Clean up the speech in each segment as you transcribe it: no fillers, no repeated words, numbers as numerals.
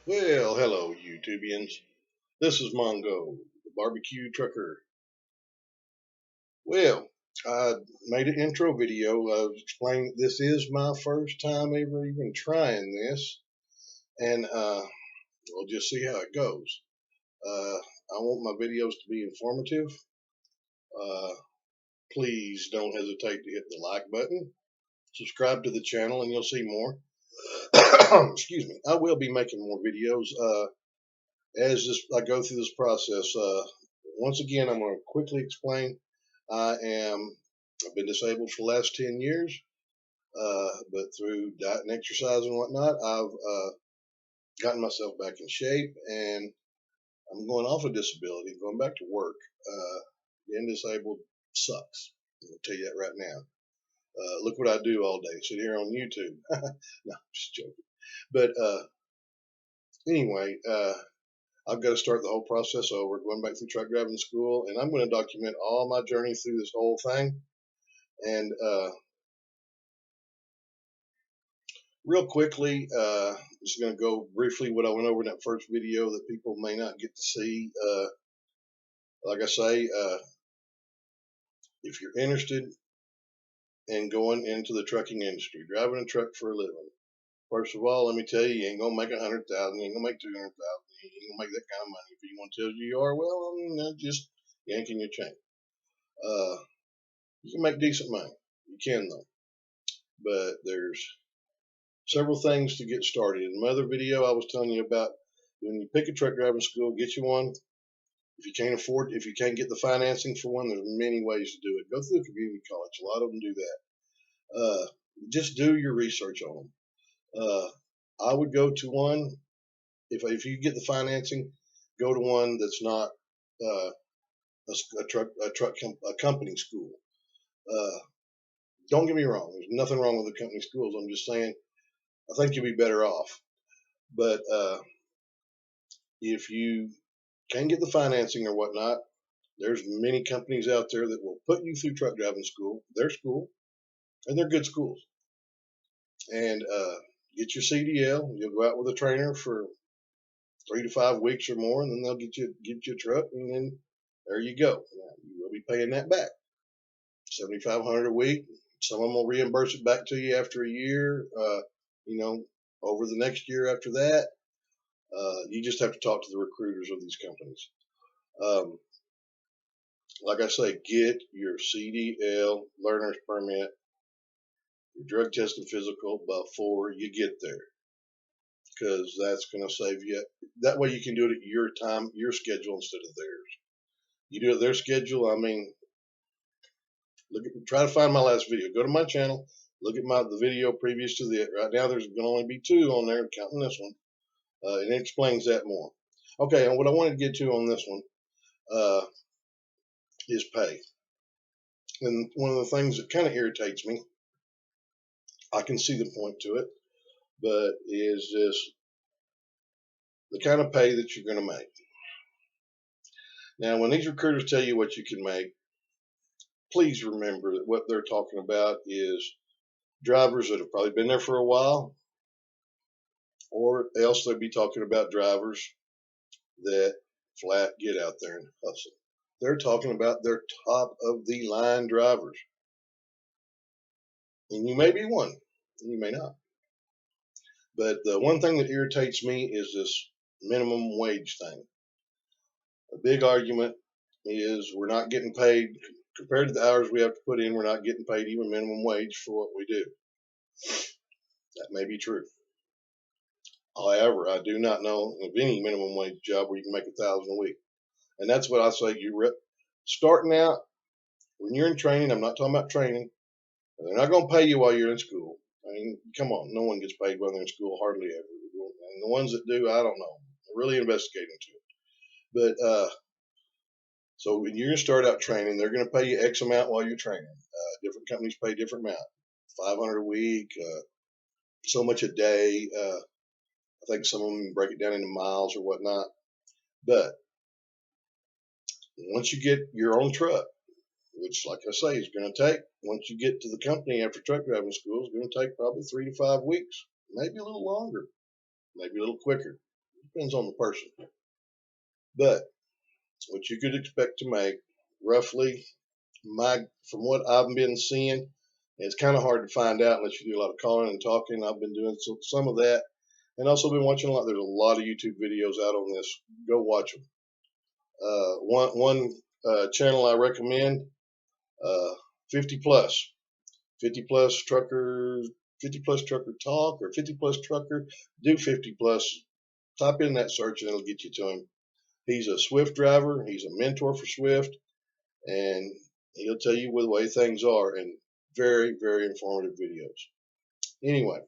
Well, hello, YouTubians. This is Mongo, the barbecue trucker. Well, I made an intro video explaining this is my first time ever even trying this, and we'll just see how it goes. I want my videos to be informative. Uh, Please don't hesitate to hit the like button, subscribe to the channel, and you'll see more. Excuse me. I will be making more videos as I go through this process. Once again, I'm going to quickly explain. I've been disabled for the last 10 years, but through diet and exercise and whatnot, I've gotten myself back in shape, and I'm going off of disability, going back to work. Being disabled sucks. I'll tell you that right now. Look what I do all day, sit here on YouTube. No, just joking. But anyway, I've got to start the whole process over, going back through truck driving school, and I'm going to document all my journey through this whole thing. And real quickly, just going to go briefly what I went over in that first video that people may not get to see. Like I say, if you're interested in going into the trucking industry, driving a truck for a living, first of all, let me tell you, you ain't gonna make 100,000, you ain't gonna make 200,000, you ain't gonna make that kind of money. If anyone tells you you are, well, I'm just yanking your chain. You can make decent money. You can though, but there's several things to get started. In my other video, I was telling you about when you pick a truck driving school, get you one. If you can't get the financing for one, there's many ways to do it. Go through a community college. A lot of them do that. Just do your research on them. I would go to one if you get the financing. Go to one that's not uh, a company school. Uh, don't get me wrong. There's nothing wrong with the company schools. I'm just saying I think you'll be better off. But if you can't get the financing or whatnot, there's many companies out there that will put you through truck driving school, their school, and they're good schools. And get your CDL. You'll go out with a trainer for 3 to 5 weeks or more, and then they'll get you a truck, and then there you go. Now, you will be paying that back, $7,500 a week. Some of them will reimburse it back to you after a year. You know, over the next year after that. You just have to talk to the recruiters of these companies. Um, like I say, get your CDL learner's permit, your drug test and physical before you get there, because that's going to save you. That way you can do it at your time, your schedule instead of theirs. You do it their schedule. I mean, try to find my last video. Go to my channel, look at the video previous to that. Right now, there's going to only be 2 on there, counting this one, and it explains that more. Okay, and what I wanted to get to on this one is pay. And one of the things that kind of irritates me, I can see the point to it, but is this the kind of pay that you're going to make. Now, when these recruiters tell you what you can make, please remember that what they're talking about is drivers that have probably been there for a while, or else they'd be talking about drivers that flat get out there and hustle. They're talking about their top of the line drivers. And you may be one, and you may not. But the one thing that irritates me is this minimum wage thing. A big argument is we're not getting paid compared to the hours we have to put in. We're not getting paid even minimum wage for what we do. That may be true. However, I do not know of any minimum wage job where you can make $1,000 a week. And that's what I say. Starting out when you're in training. I'm not talking about training. They're not going to pay you while you're in school. I mean, come on, no one gets paid while they're in school, hardly ever. And the ones that do, I don't know. I'm really investigating to it. But so when you're going to start out training, they're going to pay you X amount while you're training. Different companies pay different amount. 500 a week, so much a day. I think some of them break it down into miles or whatnot. But once you get your own truck, which, like I say, is going to take, once you get to the company after truck driving school, is going to take probably 3 to 5 weeks, maybe a little longer, maybe a little quicker. Depends on the person. But what you could expect to make, roughly, from what I've been seeing, it's kind of hard to find out unless you do a lot of calling and talking. I've been doing some of that, and also been watching a lot. There's a lot of YouTube videos out on this. Go watch them. One channel I recommend, uh, 50 plus, 50 plus trucker, 50 plus trucker talk, or 50 plus trucker do 50 plus. Type in that search and it'll get you to him. He's a Swift driver. He's a mentor for Swift, and he'll tell you the way things are, and very, very informative videos. Anyway,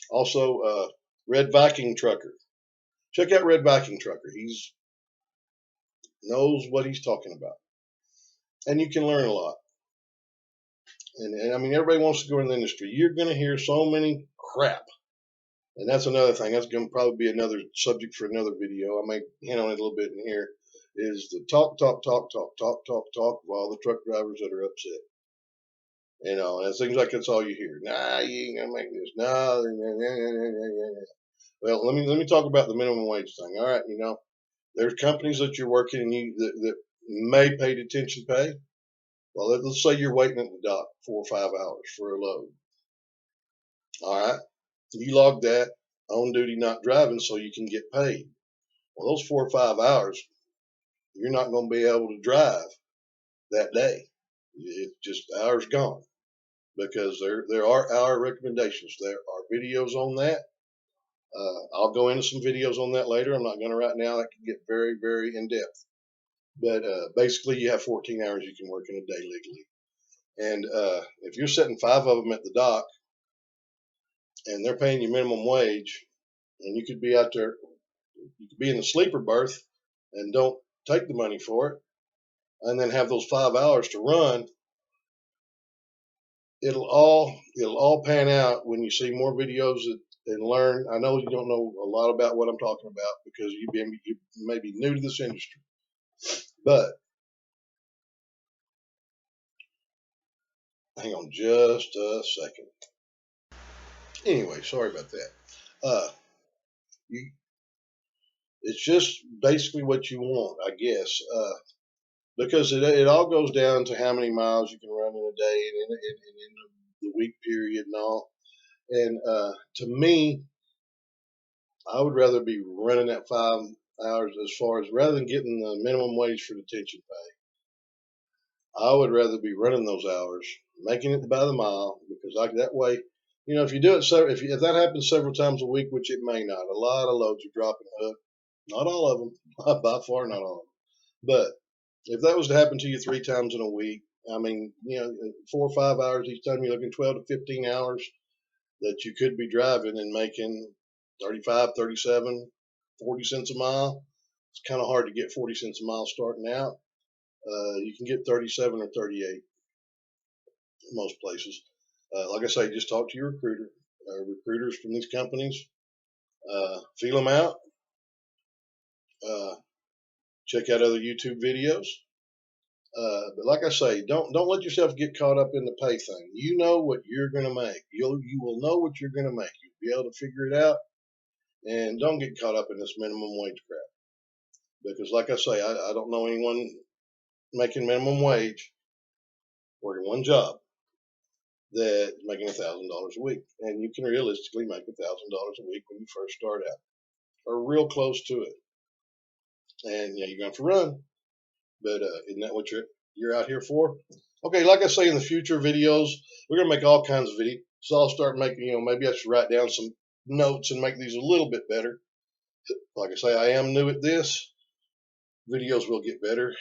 also Red Viking Trucker. Check out Red Viking Trucker. He's knows what he's talking about, and you can learn a lot. And I mean, everybody wants to go in the industry. You're going to hear so many crap, and that's another thing. That's going to probably be another subject for another video. I may hint on it a little bit in here. Is the talk of all the truck drivers that are upset. You know, and it seems like that's all you hear. Nah, you ain't gonna make this. Nah, well, let me talk about the minimum wage thing. All right, you know, there's companies that you're working and that may pay detention pay. Well, let's say you're waiting at the dock 4 or 5 hours for a load. All right, you log that on duty, not driving, so you can get paid. Well, those 4 or 5 hours, you're not going to be able to drive that day. It's just hours gone, because there are hour recommendations. There are videos on that. I'll go into some videos on that later. I'm not going to right now. That can get very, very in depth. But basically, you have 14 hours you can work in a day legally. And if you're setting 5 of them at the dock and they're paying you minimum wage, and you could be out there, you could be in the sleeper berth and don't take the money for it, and then have those 5 hours to run, it'll all pan out when you see more videos and learn. I know you don't know a lot about what I'm talking about because you may be new to this industry, but hang on just a second. Anyway, sorry about that. Uh, you, it's just basically what you want, I guess, because it all goes down to how many miles you can run in a day and in the week period and all. And to me, I would rather be running that 5 hours, as far as rather than getting the minimum wage for detention pay. I would rather be running those hours, making it by the mile, because like that way, you know, if you do it if that happens several times a week, which it may not, a lot of loads are dropping hook. Not all of them, by far not all of them. But if that was to happen to you 3 times in a week, I mean, you know, 4 or 5 hours each time, you're looking 12 to 15 hours that you could be driving and making 35, 37, 40 cents a mile. It's kind of hard to get 40 cents a mile starting out. You can get 37 or 38 in most places. Like I say, just talk to your recruiter, recruiters from these companies, feel them out, check out other YouTube videos. But like I say, don't let yourself get caught up in the pay thing. You know what you're going to make. You will know what you're going to make. You'll be able to figure it out, and don't get caught up in this minimum wage crap. Because like I say, I don't know anyone making minimum wage working one job that's making $1,000 a week, and you can realistically make $1,000 a week when you first start out, or real close to it. And yeah, you're going to have to run, but isn't that what you're out here for? Okay, like I say, in the future videos, we're gonna make all kinds of videos. So I'll start making, you know, maybe I should write down some notes and make these a little bit better. Like I say, I am new at this. Videos will get better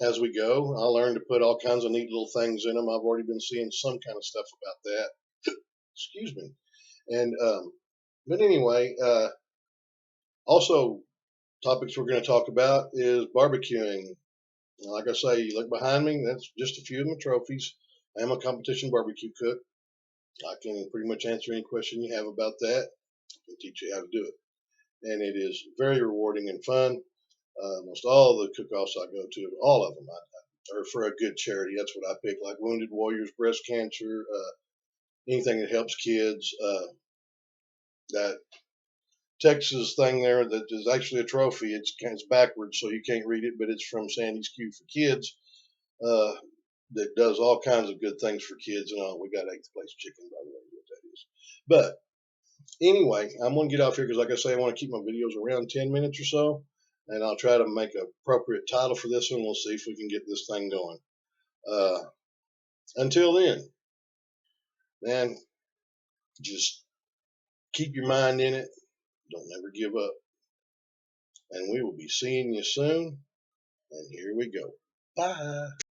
as we go. I'll learn to put all kinds of neat little things in them. I've already been seeing some kind of stuff about that. Excuse me. And but anyway, also topics we're going to talk about is barbecuing. Like I say, you look behind me, that's just a few of my trophies. I am a competition barbecue cook. I can pretty much answer any question you have about that and teach you how to do it. And it is very rewarding and fun. Most all the cook-offs I go to, all of them, are for a good charity. That's what I pick, like Wounded Warriors, breast cancer, anything that helps kids. That Texas thing there that is actually a trophy. It's backwards, so you can't read it, but it's from Sandy's Q for Kids. Uh, that does all kinds of good things for kids. And we got 8th place chicken, by the way, what that is. But anyway, I'm going to get off here because, like I say, I want to keep my videos around 10 minutes or so. And I'll try to make an appropriate title for this one. We'll see if we can get this thing going. Until then, man, just keep your mind in it. Don't never give up. And we will be seeing you soon. And here we go. Bye.